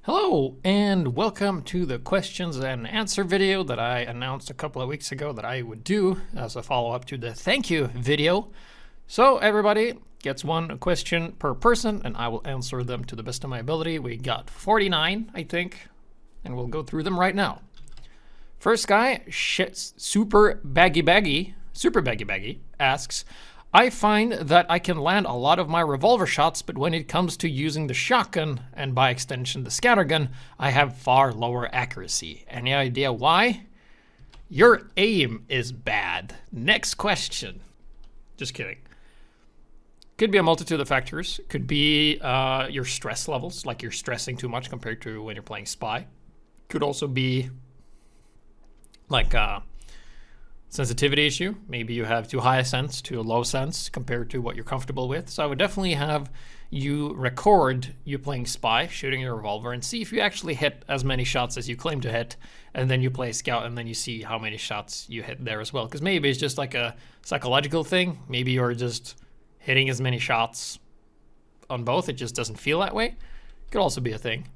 Hello and welcome to the questions and answer video that I announced a couple of weeks ago that I would do as a follow-up to the thank you video. So everybody gets one question per person and I will answer them to the best of my ability. We got 49, I think, and we'll go through them right now. First guy, Super Baggy asks, I find that I can land a lot of my revolver shots, but when it comes to using the shotgun, and by extension the scattergun, I have far lower accuracy. Any idea why? Your aim is bad. Next question. Just kidding. Could be a multitude of factors. Could be your stress levels, like you're stressing too much compared to when you're playing Spy. Could also be like sensitivity issue. Maybe you have too high a sense, too low sense compared to what you're comfortable with. So I would definitely have you record you playing Spy, shooting your revolver, and see if you actually hit as many shots as you claim to hit. And then you play Scout, and then you see how many shots you hit there as well. Because maybe it's just like a psychological thing. Maybe you're just hitting as many shots on both. It just doesn't feel that way. Could also be a thing.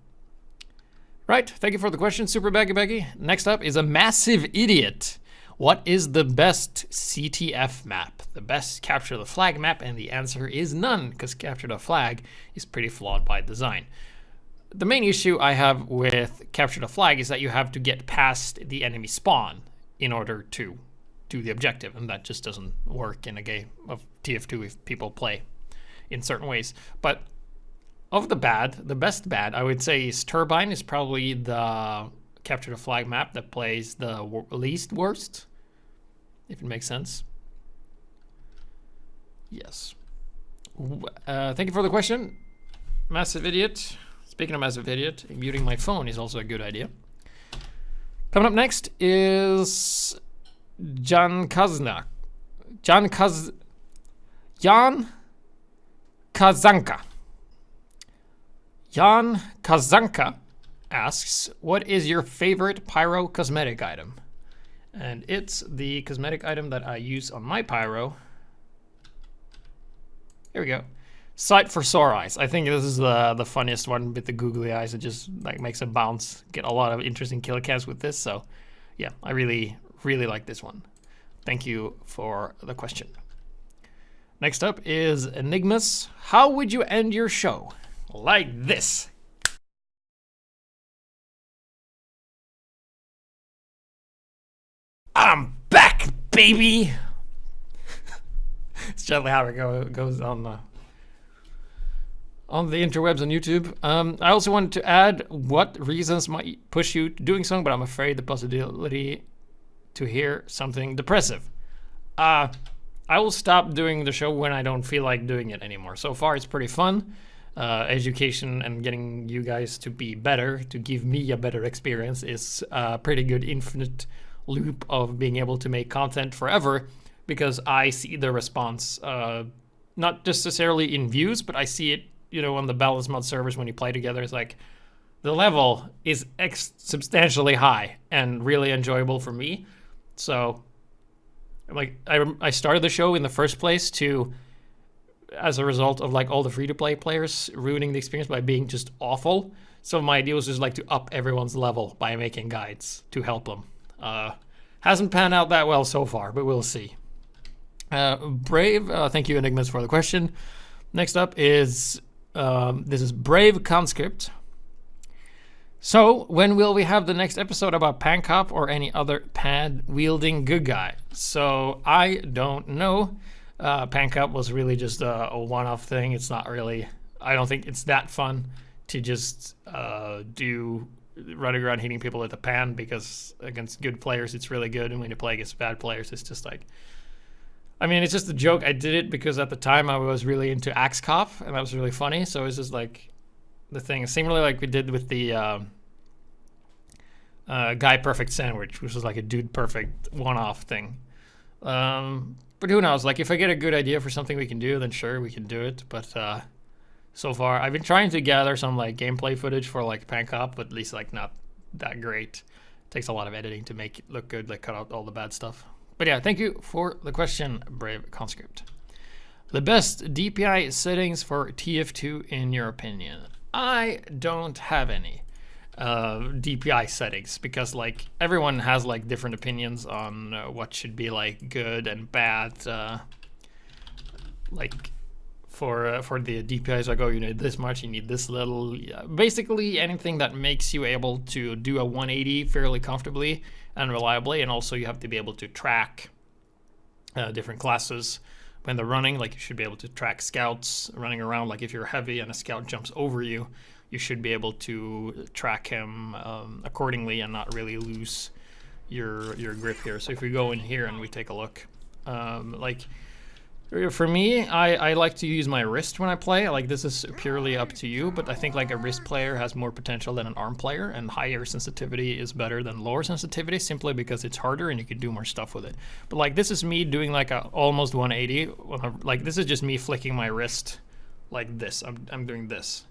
Right, thank you for the question, Super Baggy. Next up is a massive idiot. What is the best CTF map? The best Capture the Flag map? And the answer is none, because Capture the Flag is pretty flawed by design. The main issue I have with Capture the Flag is that you have to get past the enemy spawn in order to do the objective, and that just doesn't work in a game of TF2 if people play in certain ways. But of the best bad, I would say is Turbine is probably the Capture the Flag map that plays the least worst, if it makes sense. Yes. Thank you for the question, Massive Idiot. Speaking of Massive Idiot, muting my phone is also a good idea. Coming up next is Jan Kazanka asks, what is your favorite pyro cosmetic item? And it's the cosmetic item that I use on my pyro. Here we go. Sight for sore eyes. I think this is the funniest one with the googly eyes. It just like makes a bounce. Get a lot of interesting kill cams with this. So yeah, I really like this one. Thank you for the question. Next up is Enigmas. How would you end your show? Like this. I'm back, baby. It's generally how it goes on the interwebs on YouTube. I also wanted to add what reasons might push you to doing something, but I'm afraid the possibility to hear something depressive. I will stop doing the show when I don't feel like doing it anymore. So far, it's pretty fun. Education and getting you guys to be better, to give me a better experience, is a pretty good infinite loop of being able to make content forever, because I see the response, not necessarily in views, but I see it, you know, on the balance mod servers when you play together. It's like the level is substantially high and really enjoyable for me. So like I started the show in the first place as a result of like all the free-to-play players ruining the experience by being just awful. So my idea was just like to up everyone's level by making guides to help them. Hasn't panned out that well so far, but we'll see. Brave, thank you Enigmas for the question. Next up is, this is Brave Conscript. So, when will we have the next episode about Pancop or any other pad-wielding good guy? So, I don't know. Pancop was really just a one-off thing. It's not really, I don't think it's that fun to just do running around hitting people with a pan, because against good players it's really good, and when you play against bad players it's just like, I mean, it's just a joke. I did it because at the time I was really into Axe Cop, and that was really funny. So it's just like the thing, similarly like we did with the Guy Perfect Sandwich, which was like a Dude Perfect one-off thing. But who knows? Like if I get a good idea for something we can do, then sure, we can do it. But so far, I've been trying to gather some like gameplay footage for like Pancop, but at least like not that great. It takes a lot of editing to make it look good, like cut out all the bad stuff. But yeah, thank you for the question, Brave Conscript. The best DPI settings for TF2 in your opinion? I don't have any. DPI settings, because like everyone has like different opinions on what should be like good and bad. Like for the DPIs, like, oh, you need this much, you need this little. Basically anything that makes you able to do a 180 fairly comfortably and reliably, and also you have to be able to track different classes when they're running. Like you should be able to track scouts running around. Like if you're heavy and a scout jumps over you, you should be able to track him accordingly and not really lose your grip here. So if we go in here and we take a look, like for me, I like to use my wrist when I play. Like this is purely up to you, but I think like a wrist player has more potential than an arm player, and higher sensitivity is better than lower sensitivity simply because it's harder and you can do more stuff with it. But like this is me doing like a almost 180. Like this is just me flicking my wrist like this. I'm doing this.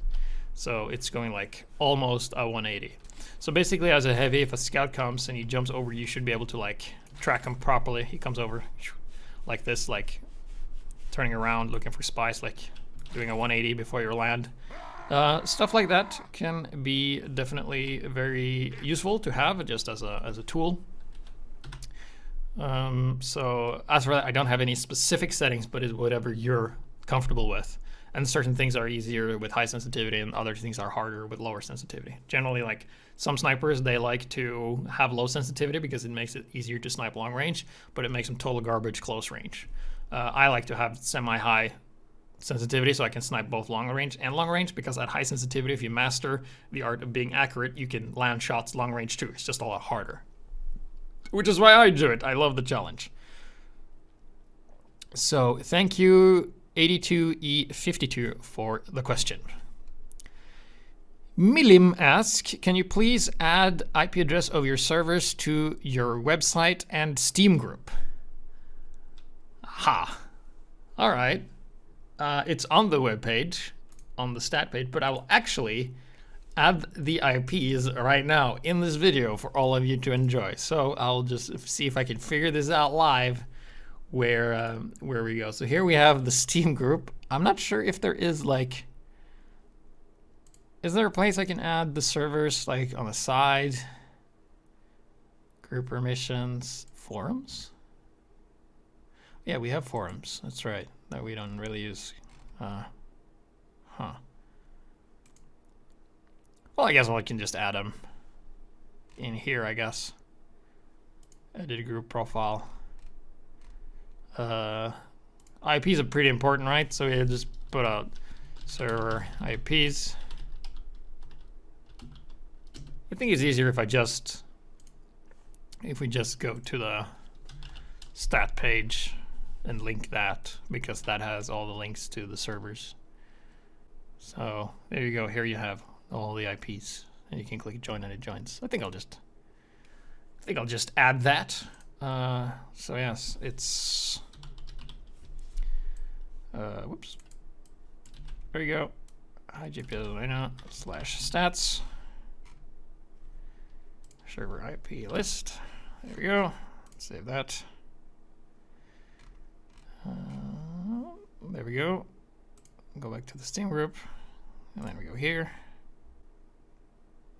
So it's going like almost a 180. So basically as a heavy, if a scout comes and he jumps over, you should be able to like track him properly. He comes over like this, like turning around, looking for spies, like doing a 180 before you land. Stuff like that can be definitely very useful to have just as a tool. So as for that, I don't have any specific settings, but it's whatever you're comfortable with. And certain things are easier with high sensitivity and other things are harder with lower sensitivity. Generally, like some snipers, they like to have low sensitivity because it makes it easier to snipe long range, but it makes them total garbage close range. I like to have semi-high sensitivity so I can snipe both long range and long range, because at high sensitivity, if you master the art of being accurate, you can land shots long range too. It's just a lot harder, which is why I do it. I love the challenge. So thank you, 82E52, for the question. Milim asks, can you please add IP address of your servers to your website and Steam group? Ha. All right. It's on the web page, on the stat page, but I will actually add the IPs right now in this video for all of you to enjoy. So I'll just see if I can figure this out live where we go. So here we have the Steam group. I'm not sure if there is like, is there a place I can add the servers like on the side? Group permissions, forums? Yeah, we have forums. That's right. That we don't really use. Well, I guess I can just add them in here, I guess. Edit group profile. IPs are pretty important, right? So we just put out server IPs. I think it's easier if we just go to the stat page and link that, because that has all the links to the servers. So there you go. Here you have all the IPs, and you can click join and it joins. I think I'll just add that. So yes, it's whoops. There you go. HiGPS /stats server IP list. There we go. Save that. There we go. Go back to the Steam group, and then we go here.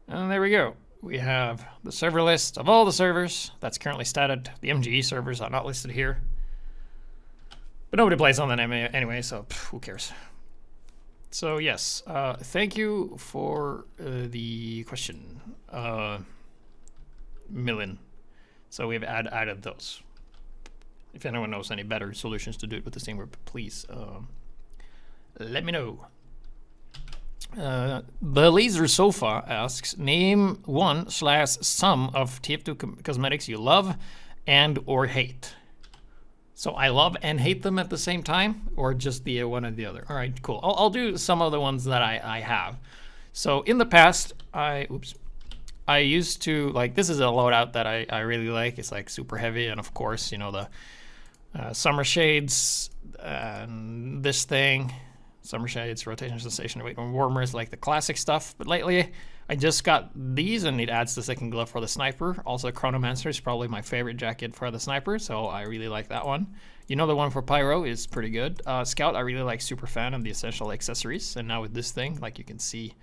And there we go. We have the server list of all the servers that's currently statted. The MGE servers are not listed here, but nobody plays on them anyway, so who cares? So yes, thank you for the question, Millen. So we've added those. If anyone knows any better solutions to do it with the Steam group, please let me know. The Laser Sofa asks, name 1/some of TF2 cosmetics you love and or hate. So I love and hate them at the same time, or just the one or the other? All right, cool. I'll do some of the ones that I have. So in the past, I used to, like, this is a loadout that I really like. It's like super heavy, and of course, you know, the summer shades and this thing. Summer shades, rotation sensation, weight and warmers, like the classic stuff. But lately, I just got these, and it adds the second glove for the sniper. Also, Chronomancer is probably my favorite jacket for the sniper, so I really like that one. You know, the one for pyro is pretty good. Scout, I really like Superfan and the essential accessories. And now with this thing, like, you can see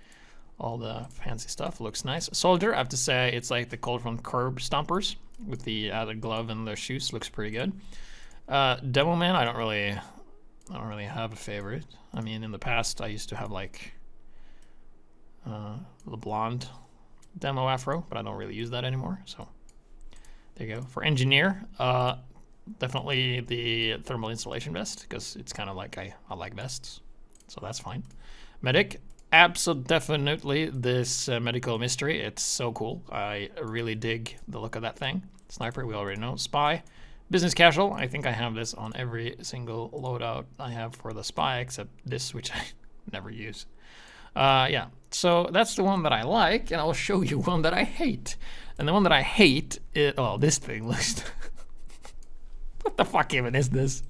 all the fancy stuff. Looks nice. Soldier, I have to say, it's like the Cold from Curb Stompers with the added glove and the shoes. Looks pretty good. Demo Man, I don't really have a favorite. I mean, in the past, I used to have like the blonde demo afro, but I don't really use that anymore. So there you go. For Engineer, definitely the thermal insulation vest, because it's kind of like I like vests, so that's fine. Medic, definitely this medical mystery. It's so cool. I really dig the look of that thing. Sniper, we already know. Spy, business casual. I think I have this on every single loadout I have for the spy, except this, which I never use. Yeah, so that's the one that I like, and I'll show you one that I hate. And the one that I hate, this thing looks... What the fuck even is this?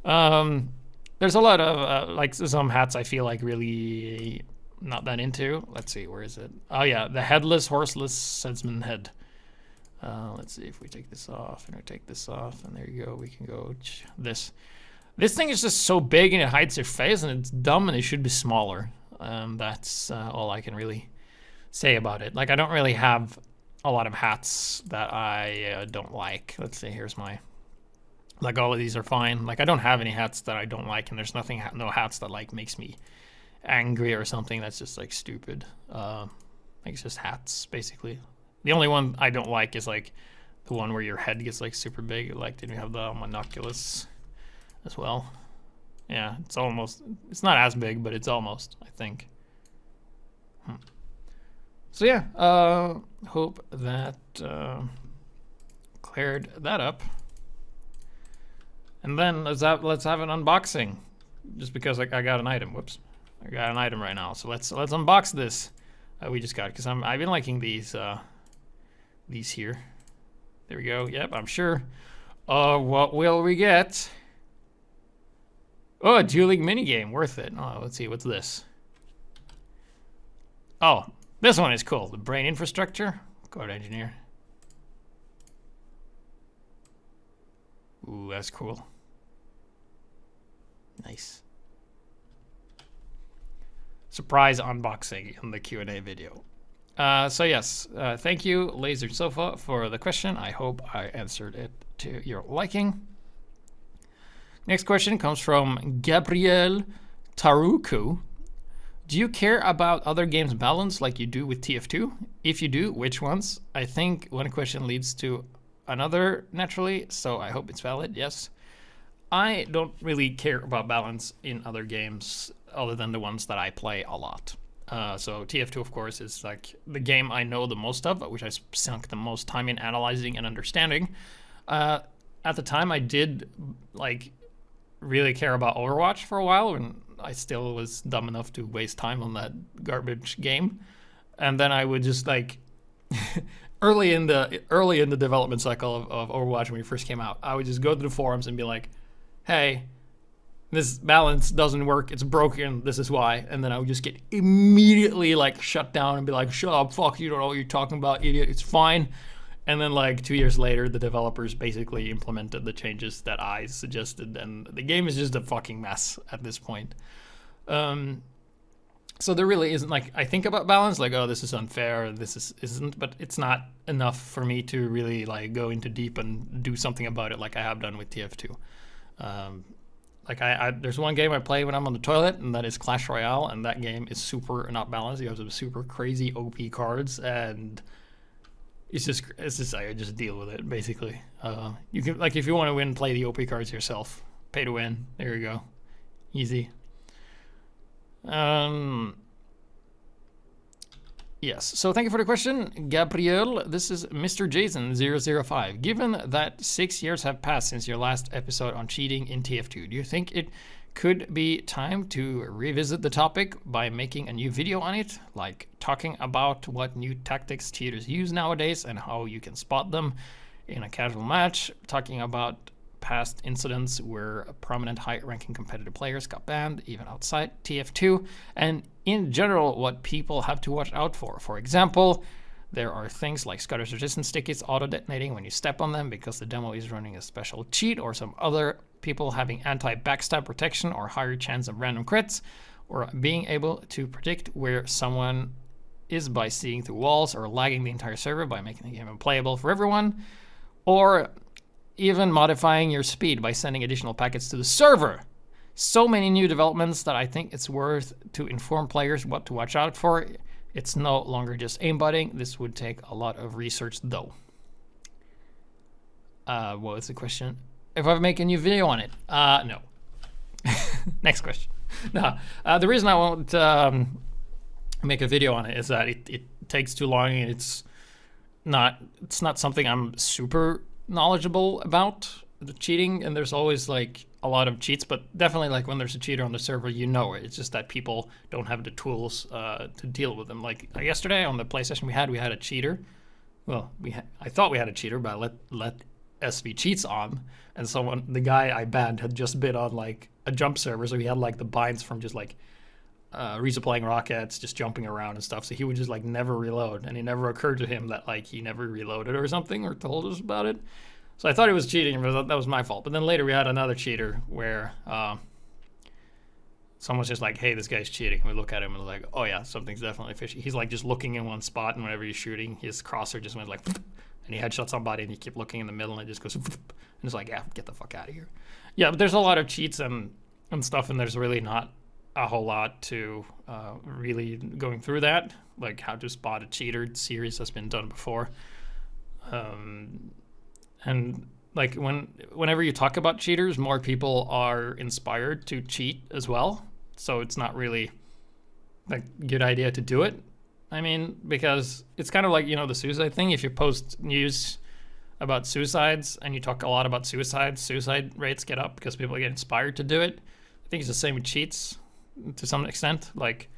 There's a lot of, like, some hats I feel like really not that into. Let's see, where is it? Oh yeah, the headless, horseless Sedsman head. Let's see if we take this off, and we take this off, and there you go, we can go this. This thing is just so big, and it hides your face, and it's dumb, and it should be smaller. That's all I can really say about it. Like, I don't really have a lot of hats that I don't like. Let's see, here's my... Like, all of these are fine. Like, I don't have any hats that I don't like, and there's nothing, no hats that, like, makes me angry or something. That's just, like, stupid. Like, it's just hats, basically. The only one I don't like is, like, the one where your head gets, like, super big. Like, then you have the monoculus as well. Yeah, it's almost, it's not as big, but it's almost, I think. So yeah, hope that cleared that up. And then let's have an unboxing, just because I got an item. Whoops, I got an item right now. So let's unbox this we just got, because I've been liking these here. There we go. Yep, I'm sure. What will we get? Oh, a dueling minigame, worth it. Oh, let's see, what's this? Oh, this one is cool. The brain infrastructure. Code engineer. Ooh, that's cool. Nice. Surprise unboxing in the Q&A video. So yes, thank you, Laser Sofa, for the question. I hope I answered it to your liking. Next question comes from Gabriel Taruku. Do you care about other games' balance like you do with TF2? If you do, which ones? I think one question leads to another naturally, so I hope it's valid, yes. I don't really care about balance in other games other than the ones that I play a lot. So TF2, of course, is like the game I know the most of, which I sunk the most time in analyzing and understanding. At the time, I did like really care about Overwatch for a while, and I still was dumb enough to waste time on that garbage game. And then I would just like early in the development cycle of Overwatch when it first came out, I would just go to the forums and be like, hey, this balance doesn't work, it's broken, this is why. And then I would just get immediately like shut down and be like, shut up, fuck, you don't know what you're talking about, idiot, it's fine. And then like 2 years later, the developers basically implemented the changes that I suggested, and the game is just a fucking mess at this point. So there really isn't, like, I think about balance, like, oh, this is unfair, this isn't, but it's not enough for me to really like go into deep and do something about it like I have done with TF2. Like there's one game I play when I'm on the toilet, and that is Clash Royale, and that game is super not balanced. You have some super crazy OP cards, and it's just I just deal with it basically. You can, like, if you want to win, play the OP cards yourself. Pay to win. There you go. Easy. Yes, so thank you for the question, Gabriel. This is Mr. Jason 005. Given that 6 years have passed since your last episode on cheating in TF2, do you think it could be time to revisit the topic by making a new video on it, like talking about what new tactics cheaters use nowadays and how you can spot them in a casual match, talking about past incidents where prominent high-ranking competitive players got banned, even outside TF2, and in general, what people have to watch out for. For example, there are things like Scudder's resistance tickets auto-detonating when you step on them because the demo is running a special cheat, or some other people having anti-backstab protection or higher chance of random crits, or being able to predict where someone is by seeing through walls or lagging the entire server by making the game unplayable for everyone, or even modifying your speed by sending additional packets to the server. So many new developments that I think it's worth to inform players what to watch out for. It's no longer just aimbotting. This would take a lot of research though. What was the question? If I make a new video on it? No. Next question. No, the reason I won't make a video on it is that it takes too long, and it's not something I'm super knowledgeable about, the cheating, and there's always like a lot of cheats, but definitely like when there's a cheater on the server, you know it. It's just that people don't have the tools to deal with them. Like yesterday on the play session we had a cheater. Well, I thought we had a cheater, but I let SV cheats on, and the guy I banned had just been on like a jump server, so he had like the binds from just like resupplying rockets, just jumping around and stuff, so he would just like never reload, and it never occurred to him that like he never reloaded or something, or told us about it. So I thought he was cheating, but that was my fault. But then later we had another cheater where someone's just like, hey, this guy's cheating, and we look at him and we're like, oh yeah, something's definitely fishy. He's like just looking in one spot, and whenever he's shooting, his crosser just went like and he headshot somebody, and you keep looking in the middle, and it just goes and it's like, yeah, get the fuck out of here. Yeah, but there's a lot of cheats and stuff, and there's really not a whole lot to really going through that, like how to spot a cheater series has been done before. And like whenever you talk about cheaters, more people are inspired to cheat as well, so it's not really like a good idea to do it. I mean, because it's kind of like, you know, the suicide thing. If you post news about suicides and you talk a lot about suicide rates get up because people get inspired to do it. I think it's the same with cheats to some extent. Like,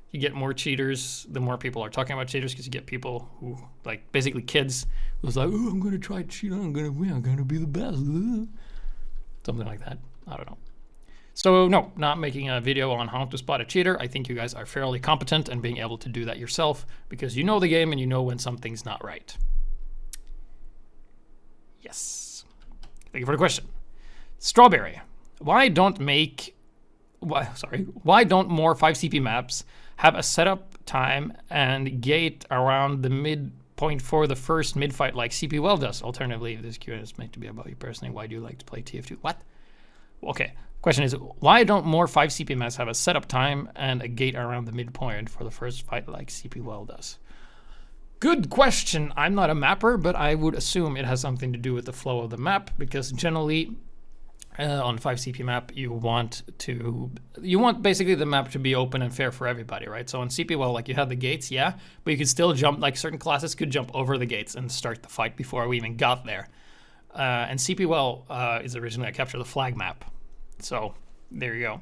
you get more cheaters the more people are talking about cheaters, because you get people who, like, basically kids who's like, oh, I'm going to try cheat, I'm going to win, I'm going to be the best. Something like that. I don't know. So no, not making a video on how to spot a cheater. I think you guys are fairly competent in being able to do that yourself, because you know the game and you know when something's not right. Yes. Thank you for the question. Strawberry. Why don't more 5CP maps have a setup time and gate around the midpoint for the first mid-fight like CP well does? Alternatively, if this Q&A is meant to be about you personally, why do you like to play TF2? What? Okay. Question is, why don't more 5CP maps have a setup time and a gate around the midpoint for the first fight like CP well does? Good question. I'm not a mapper, but I would assume it has something to do with the flow of the map, because generally on 5CP map you want basically the map to be open and fair for everybody, right? So on CP well, like, you have the gates, yeah, but you could still jump, like certain classes could jump over the gates and start the fight before we even got there. And CP well is originally a capture the flag map. So there you go.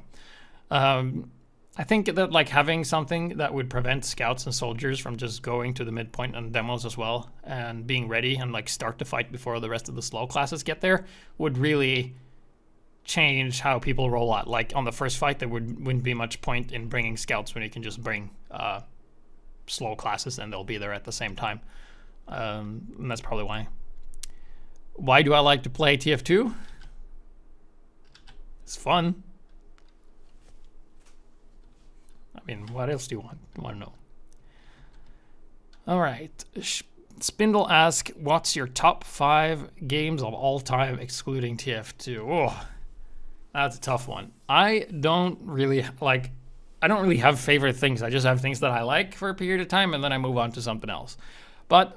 I think that, like, having something that would prevent scouts and soldiers from just going to the midpoint and demos as well and being ready and like start the fight before the rest of the slow classes get there would really change how people roll out. Like, on the first fight, there wouldn't be much point in bringing scouts when you can just bring slow classes and they'll be there at the same time. And that's probably why. Why do I like to play TF2? It's fun. I mean, what else do you want to know? All right. Spindle asks, what's your top 5 games of all time excluding TF2? Oh, that's a tough one. I don't really have favorite things. I just have things that I like for a period of time, and then I move on to something else. But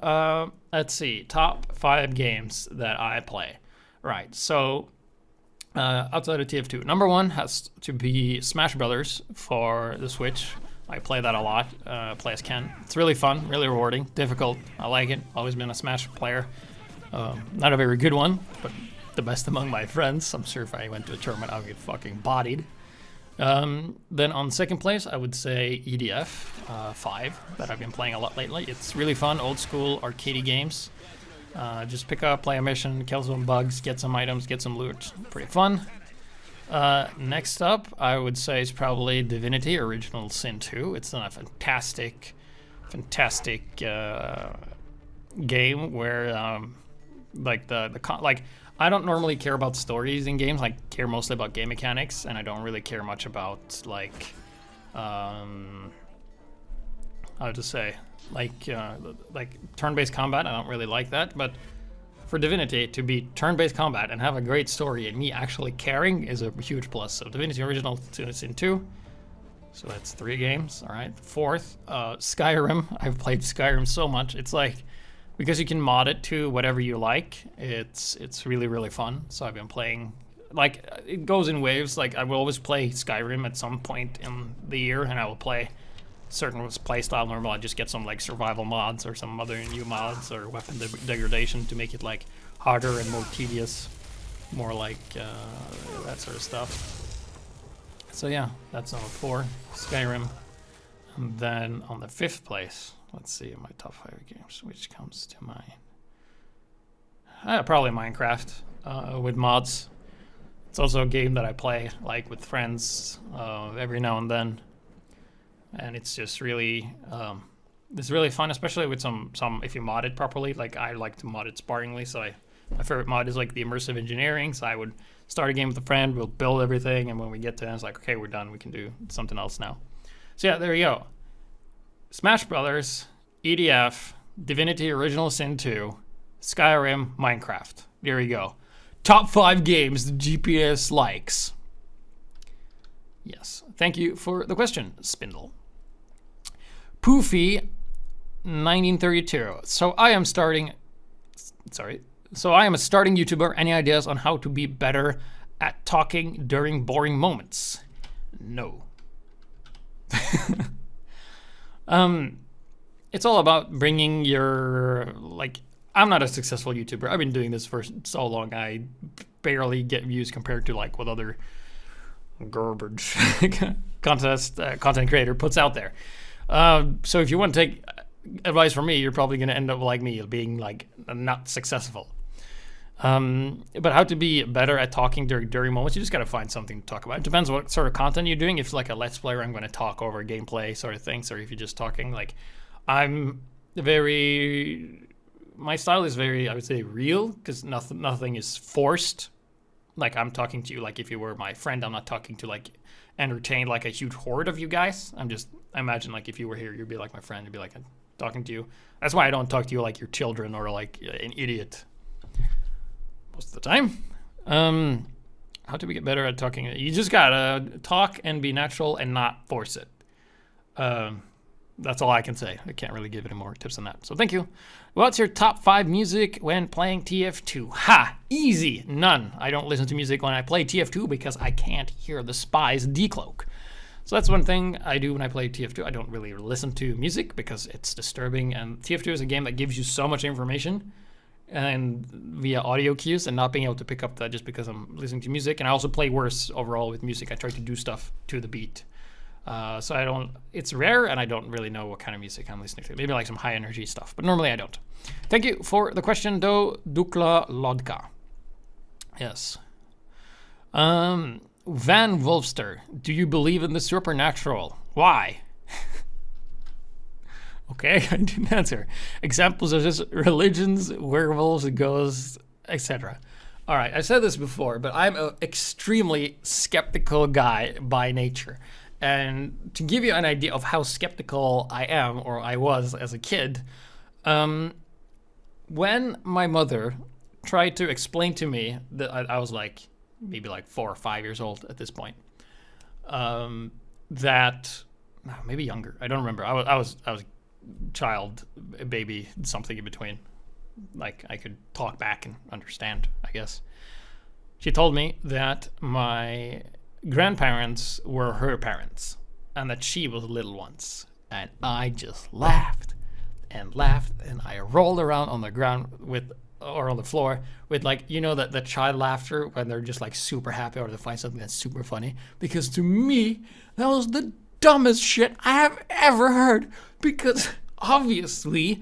let's see. Top 5 games that I play. Right. So outside of TF2, number 1 has to be Smash Brothers for the Switch. I play that a lot. Play as Ken. It's really fun, really rewarding, difficult. I like it. Always been a Smash player. Not a very good one, but the best among my friends. I'm sure if I went to a tournament, I would get fucking bodied. Then on second place, I would say EDF 5, that I've been playing a lot lately. It's really fun, old school, arcadey games. Just pick up, play a mission, kill some bugs, get some items, get some loot. Pretty fun. Next up, I would say is probably Divinity Original Sin 2. It's a fantastic game where I don't normally care about stories in games. I care mostly about game mechanics, and I don't really care much about, like, how to say, like turn-based combat. I don't really like that, but for Divinity to be turn-based combat and have a great story and me actually caring is a huge plus. So Divinity Original Sin 2. So that's 3 games, all right. 4th, Skyrim. I've played Skyrim so much. It's like, because you can mod it to whatever you like, it's really, really fun. So I've been playing, like, it goes in waves. Like, I will always play Skyrim at some point in the year, and I will play certain play style normal. I just get some, like, survival mods or some other new mods or weapon degradation to make it, like, harder and more tedious. More like that sort of stuff. So yeah, that's number 4, Skyrim. And then on the 5th place, let's see, in my top 5 games, which comes to mind. Probably Minecraft with mods. It's also a game that I play like with friends every now and then, and it's just really it's really fun, especially with some if you mod it properly. Like I like to mod it sparingly, so my favorite mod is like the immersive engineering. So I would start a game with a friend, we'll build everything, and when we get to it, it's like, okay, we're done, we can do something else now. So yeah, there you go. Smash Brothers, EDF, Divinity Original Sin 2, Skyrim, Minecraft. There you go. Top 5 games the GPS likes. Yes, thank you for the question, Spindle. Poofy, 1932. So I am a starting YouTuber. Any ideas on how to be better at talking during boring moments? No. It's all about bringing your, like, I'm not a successful YouTuber. I've been doing this for so long. I barely get views compared to like what other garbage content creator puts out there. So if you want to take advice from me, you're probably going to end up like me, being like not successful. But how to be better at talking during moments, you just got to find something to talk about. It depends what sort of content you're doing. If it's like a Let's Play where I'm going to talk over gameplay sort of things, or if you're just talking, like, my style is very, I would say, real, because nothing is forced. Like, I'm talking to you like if you were my friend. I'm not talking to like entertain like a huge horde of you guys. I imagine like if you were here, you'd be like my friend. You'd be like, I'm talking to you. That's why I don't talk to you like your children or like an idiot most of the time. How do we get better at talking? You just gotta talk and be natural and not force it. That's all I can say. I can't really give any more tips than that. So thank you. What's your top 5 music when playing TF2? Ha! Easy. None. I don't listen to music when I play TF2 because I can't hear the spies decloak. So that's one thing I do when I play TF2. I don't really listen to music because it's disturbing. And TF2 is a game that gives you so much information and via audio cues, and not being able to pick up that just because I'm listening to music. And I also play worse overall with music. I try to do stuff to the beat. So it's rare, and I don't really know what kind of music I'm listening to. Maybe like some high energy stuff, but normally I don't. Thank you for the question, Do Dukla Lodka. Yes. Van Wolfster, do you believe in the supernatural? Why? Okay, I didn't answer. Examples are just religions, werewolves, ghosts, etc. All right, I said this before, but I'm an extremely skeptical guy by nature. And to give you an idea of how skeptical I am, or I was as a kid, when my mother tried to explain to me that I was like maybe like 4 or 5 years old at this point, that maybe younger, I don't remember. I was child, baby, something in between. Like I could talk back and understand, I guess. She told me that my grandparents were her parents and that she was little once, and I just laughed and laughed, and I rolled around on the ground or on the floor with, like, you know, that the child laughter when they're just like super happy or they find something that's super funny, because to me that was the dumbest shit I have ever heard, because obviously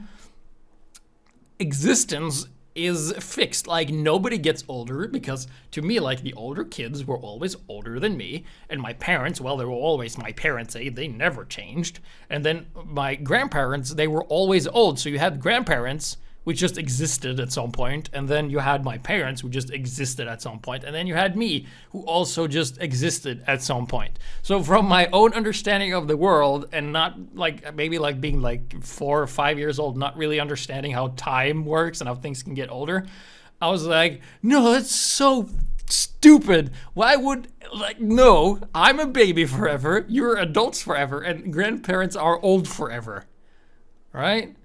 existence is fixed. Like, nobody gets older, because to me, like, the older kids were always older than me, and my parents, well, they were always my parents, they never changed. And then my grandparents, they were always old, so you had grandparents which just existed at some point, and then you had my parents, who just existed at some point, and then you had me, who also just existed at some point. So from my own understanding of the world, and not like maybe like being like 4 or 5 years old, not really understanding how time works and how things can get older, I was like, no, that's so stupid. Why would, like, no, I'm a baby forever, you're adults forever, and grandparents are old forever, right?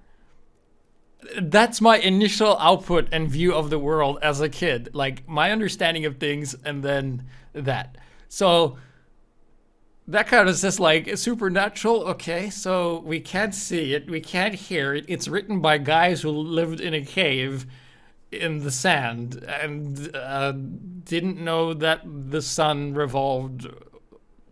That's my initial output and view of the world as a kid, like my understanding of things, and then that. So that kind of says like supernatural. Okay, so we can't see it, we can't hear it. It's written by guys who lived in a cave in the sand and didn't know that the sun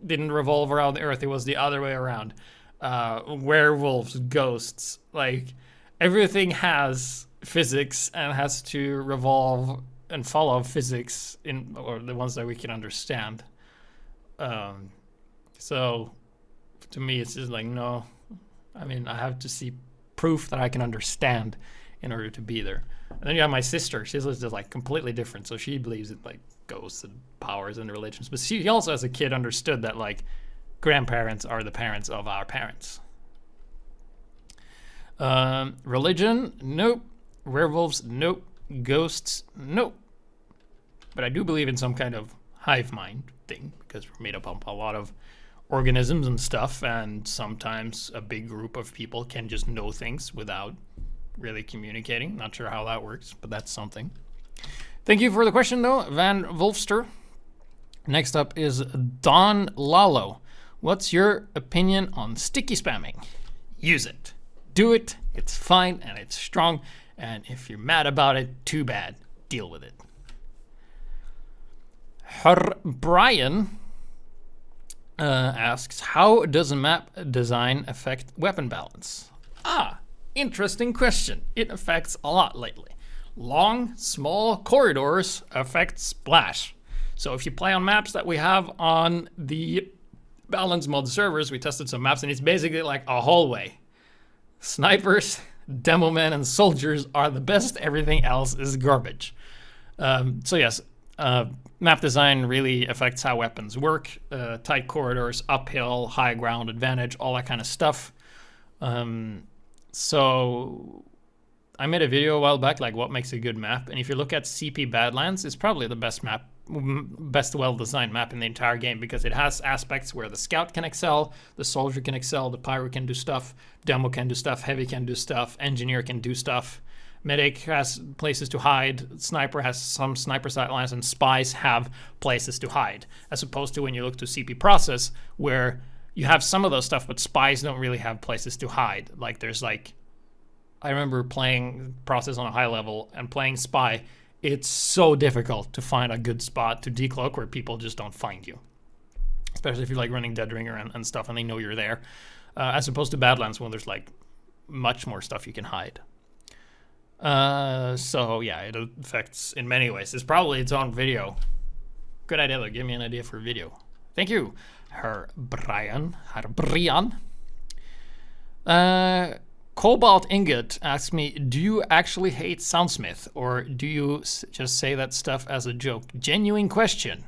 didn't revolve around the earth. It was the other way around. Werewolves, ghosts, like everything has physics and has to revolve and follow physics or the ones that we can understand. So to me, it's just like, no, I mean, I have to see proof that I can understand in order to be there. And then you have my sister. She's just like completely different. So she believes in like ghosts and powers and religions. But she also, as a kid, understood that like grandparents are the parents of our parents. Religion, nope. Werewolves, nope. Ghosts, nope. But I do believe in some kind of hive mind thing, because we're made up of a lot of organisms and stuff, and sometimes a big group of people can just know things without really communicating. Not sure how that works, but that's something. Thank you for the question, though, Van Wolfster. Next up is Don Lalo. What's your opinion on sticky spamming? Use it. Do it. It's fine and it's strong. And if you're mad about it, too bad. Deal with it. Brian asks, how does a map design affect weapon balance? Interesting question. It affects a lot lately. Long, small corridors affect splash. So if you play on maps that we have on the balance mod servers, we tested some maps, and it's basically like a hallway. Snipers, demo men, and soldiers are the best. Everything else is garbage. So yes, map design really affects how weapons work. Tight corridors, uphill, high ground advantage, all that kind of stuff. So I made a video a while back, like what makes a good map. And if you look at CP Badlands, it's probably the best well-designed map in the entire game, because it has aspects where the scout can excel, the soldier can excel, the pyro can do stuff, demo can do stuff, heavy can do stuff, engineer can do stuff, medic has places to hide, sniper has some sniper sightlines, and spies have places to hide. As opposed to when you look to CP Process, where you have some of those stuff, but spies don't really have places to hide. Like there's like, I remember playing Process on a high level and playing Spy. It's so difficult to find a good spot to decloak where people just don't find you. Especially if you're like running Dead Ringer and stuff and they know you're there. As opposed to Badlands, when there's like much more stuff you can hide. So yeah, it affects in many ways. It's probably its own video. Good idea though, give me an idea for a video. Thank you, Herr Brian. Cobalt Ingot asks me, do you actually hate SonSmith, or do you just say that stuff as a joke? Genuine question.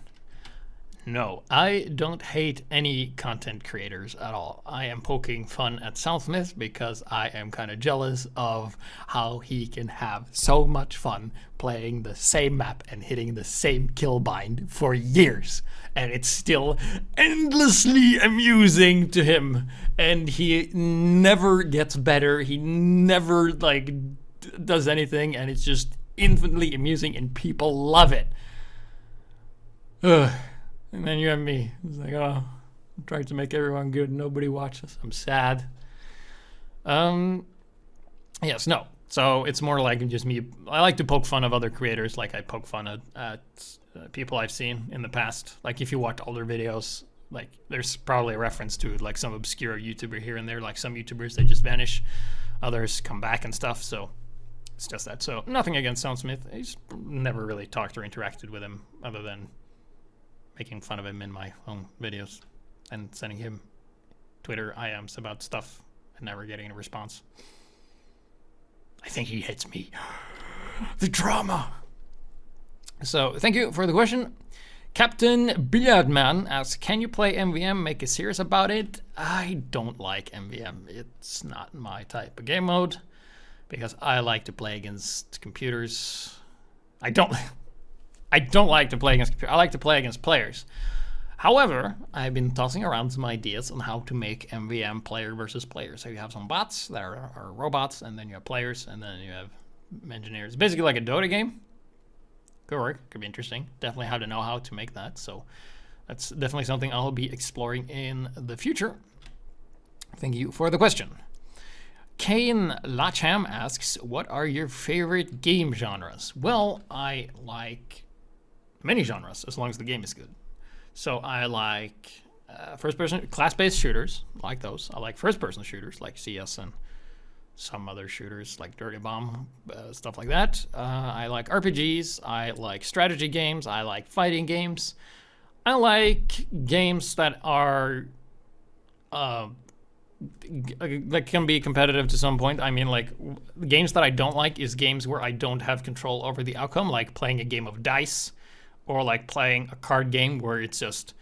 No, I don't hate any content creators at all. I am poking fun at SonSmith because I am kind of jealous of how he can have so much fun playing the same map and hitting the same kill bind for years. And it's still endlessly amusing to him. And he never gets better. He never like does anything, and it's just infinitely amusing and people love it. Ugh. And then you have me. It's like, oh, I'm trying to make everyone good. Nobody watches. I'm sad. Yes, no. So it's more like just me. I like to poke fun of other creators. Like I poke fun at people I've seen in the past. Like if you watch older videos, like there's probably a reference to like some obscure YouTuber here and there. Like some YouTubers, they just vanish. Others come back and stuff. So it's just that. So nothing against SonSmith. I just never really talked or interacted with him other than making fun of him in my own videos and sending him Twitter IMs about stuff and never getting a response. I think he hates me. The drama. So thank you for the question. Captain Billiardman asks, can you play MVM, make a series about it? I don't like MVM. It's not my type of game mode because I like to play against computers. I don't like to play against computers. I like to play against players. However, I've been tossing around some ideas on how to make MVM player versus player. So you have some bots that are robots, and then you have players, and then you have engineers. Basically like a Dota game. Could work, could be interesting. Definitely have to know how to make that. So that's definitely something I'll be exploring in the future. Thank you for the question. Kane Lacham asks, what are your favorite game genres? Well, I like many genres as long as the game is good. So I like first-person, class-based shooters, like those. I like first-person shooters, like CS and some other shooters, like Dirty Bomb, stuff like that. I like RPGs. I like strategy games. I like fighting games. I like games that are that can be competitive to some point. I mean, like, games that I don't like is games where I don't have control over the outcome, like playing a game of dice, or like playing a card game where it's just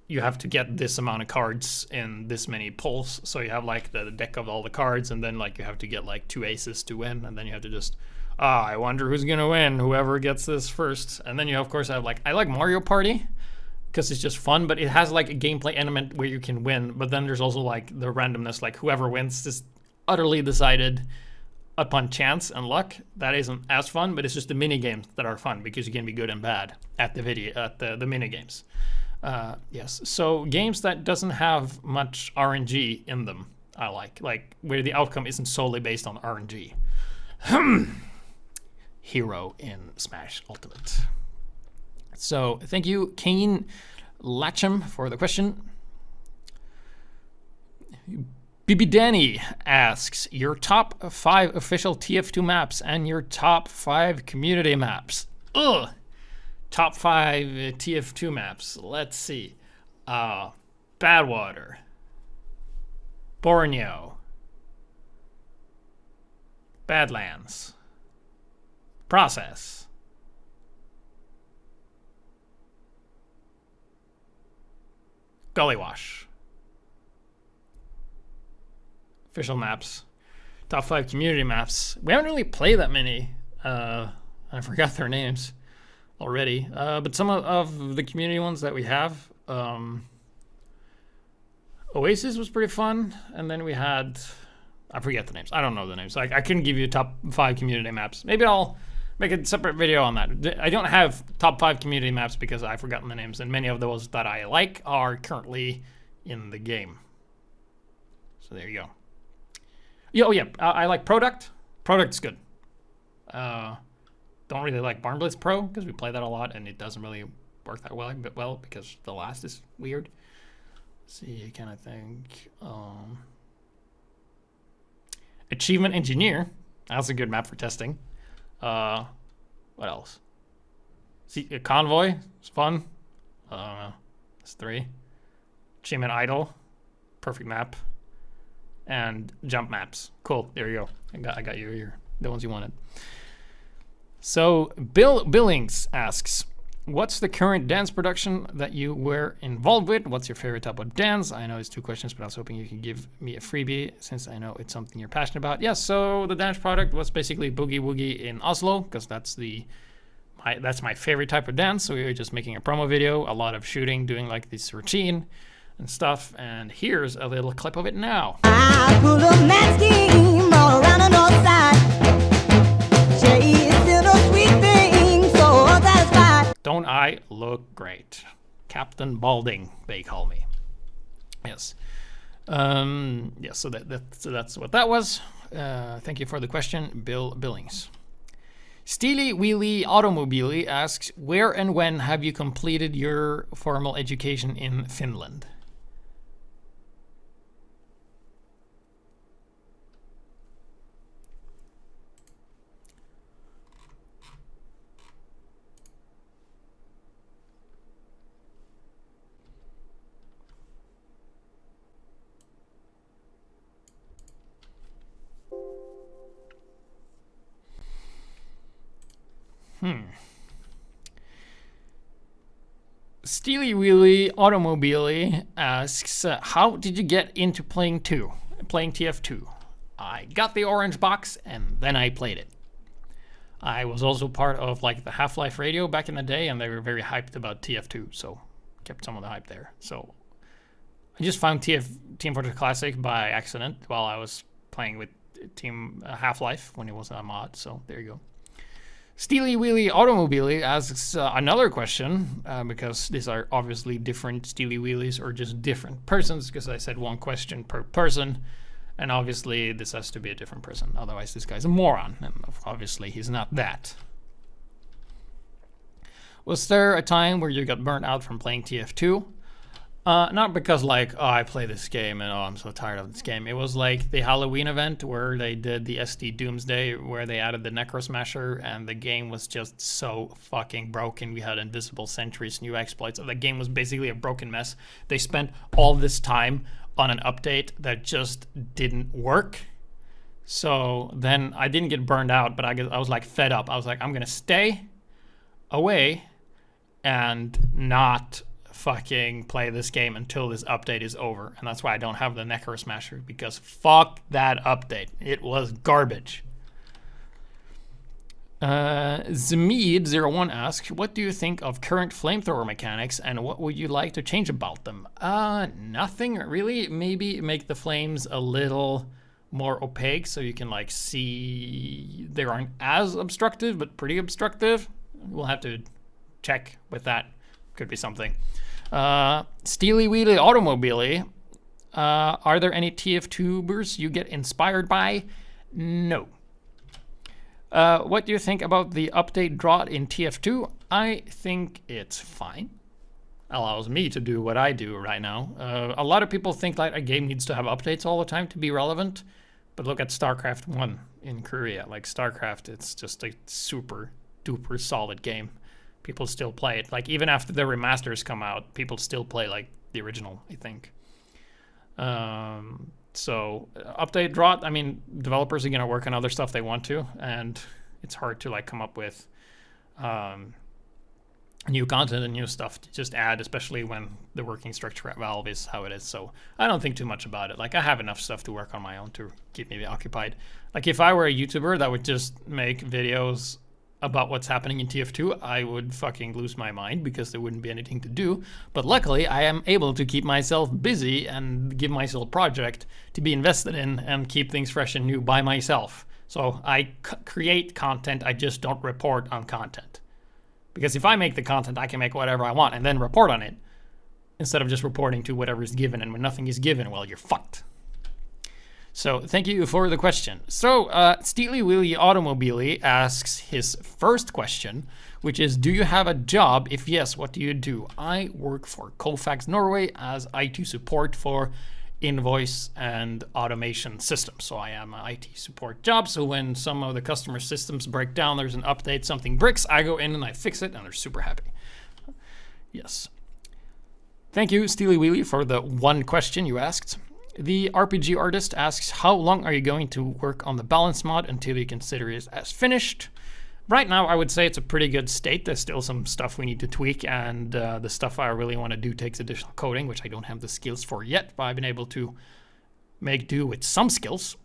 you have to get this amount of cards in this many pulls. So you have like the deck of all the cards, and then like you have to get like 2 aces to win, and then you have to just I wonder who's gonna win, whoever gets this first. And then you of course have like, I like Mario Party because it's just fun, but it has like a gameplay element where you can win, but then there's also like the randomness, like whoever wins is utterly decided upon chance and luck. That isn't as fun, but it's just the mini games that are fun because you can be good and bad at the mini games. Yes, so games that doesn't have much RNG in them, I like where the outcome isn't solely based on RNG. Hero in Smash Ultimate. So thank you, Kane Lacham, for the question. BB Danny asks, your top 5 official TF2 maps and your top 5 community maps. Ugh. Top 5 TF2 maps. Let's see. Badwater. Borneo. Badlands. Process. Gullywash. Official maps. Top 5 community maps. We haven't really played that many. I forgot their names already. But some of the community ones that we have. Oasis was pretty fun. And then we had, I forget the names. I don't know the names. I couldn't give you top 5 community maps. Maybe I'll make a separate video on that. I don't have top 5 community maps because I've forgotten the names. And many of those that I like are currently in the game. So there you go. Oh yeah, I like Product. Product's good. Don't really like Barn Blitz Pro because we play that a lot and it doesn't really work that well because the last is weird. Let's see, can I think? Achievement Engineer. That's a good map for testing. What else? See, Convoy. It's fun. That's 3. Achievement Idol. Perfect map. And jump maps. Cool. There you go. I got you the ones you wanted. So Bill Billings asks, what's the current dance production that you were involved with? What's your favorite type of dance? I know it's 2 questions, but I was hoping you could give me a freebie since I know it's something you're passionate about. Yes, so the dance product was basically Boogie Woogie in Oslo because that's my favorite type of dance. So we were just making a promo video, a lot of shooting, doing like this routine and stuff. And here's a little clip of it now. I pull a mad scheme all around the north side. Don't I look great? Captain Balding, they call me. Yes. Yes, so that's what that was. Thank you for the question, Bill Billings. Steely Wheelie Automobilia asks, where and when have you completed your formal education in Finland? Steely Wheelie Automobilia asks, how did you get into playing TF2? I got the orange box and then I played it. I was also part of like the Half-Life radio back in the day, and they were very hyped about TF2, so kept some of the hype there. So I just found Team Fortress Classic by accident while I was playing with Team Half-Life when it was a mod, so there you go. Steely Wheelie Automobilia asks another question, because these are obviously different Steely Wheelies or just different persons, because I said one question per person, and obviously this has to be a different person, otherwise this guy's a moron, and obviously he's not that. Was there a time where you got burnt out from playing TF2? Not because like, oh, I play this game and oh, I'm so tired of this game. It was like the Halloween event where they did the SD Doomsday, where they added the Necro Smasher, and the game was just so fucking broken. We had Invisible Sentries, new exploits. The game was basically a broken mess. They spent all this time on an update that just didn't work. So then I didn't get burned out, but I was like fed up. I was like, I'm gonna stay away and not fucking play this game until this update is over. And that's why I don't have the Necro Smasher, because fuck that update. It was garbage. Zamid01 asks, what do you think of current flamethrower mechanics and what would you like to change about them? Nothing really. Maybe make the flames a little more opaque so you can like see they aren't as obstructive, but pretty obstructive. We'll have to check with that. Could be something. Steely Wheelie Automobilia, are there any TF2bers you get inspired by? No. What do you think about the update drought in TF2? I think it's fine. Allows me to do what I do right now. A lot of people think like a game needs to have updates all the time to be relevant, but look at StarCraft 1 in Korea. Like StarCraft, it's just a super duper solid game. People still play it. Like even after the remasters come out, people still play like the original, I think. So update drought, I mean, developers are going to work on other stuff they want to, and it's hard to like come up with new content and new stuff to just add, especially when the working structure at Valve is how it is. So I don't think too much about it. Like I have enough stuff to work on my own to keep me occupied. Like if I were a YouTuber that would just make videos about what's happening in TF2, I would fucking lose my mind because there wouldn't be anything to do. But luckily, I am able to keep myself busy and give myself a project to be invested in and keep things fresh and new by myself. So I create content, I just don't report on content. Because if I make the content, I can make whatever I want and then report on it, instead of just reporting to whatever is given, and when nothing is given, well, you're fucked. So thank you for the question. So Steely Wheelie Automobilia asks his first question, which is, do you have a job? If yes, what do you do? I work for Kofax Norway as IT support for invoice and automation systems. So I am an IT support job. So when some of the customer systems break down, there's an update, something breaks, I go in and I fix it, and they're super happy. Yes. Thank you, Steely Wheelie, for the one question you asked. The RPG artist asks, how long are you going to work on the balance mod until you consider it as finished? Right now, I would say it's a pretty good state. There's still some stuff we need to tweak, and the stuff I really want to do takes additional coding, which I don't have the skills for yet, but I've been able to make do with some skills.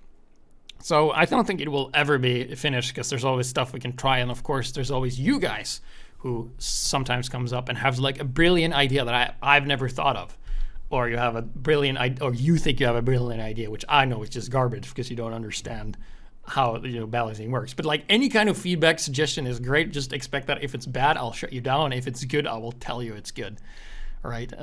So I don't think it will ever be finished, because there's always stuff we can try, and of course, there's always you guys who sometimes comes up and have like a brilliant idea that I've never thought of. Or you have a brilliant idea, or you think you have a brilliant idea, which I know is just garbage because you don't understand how balancing works. But like any kind of feedback, suggestion is great. Just expect that if it's bad, I'll shut you down. If it's good, I will tell you it's good. All right.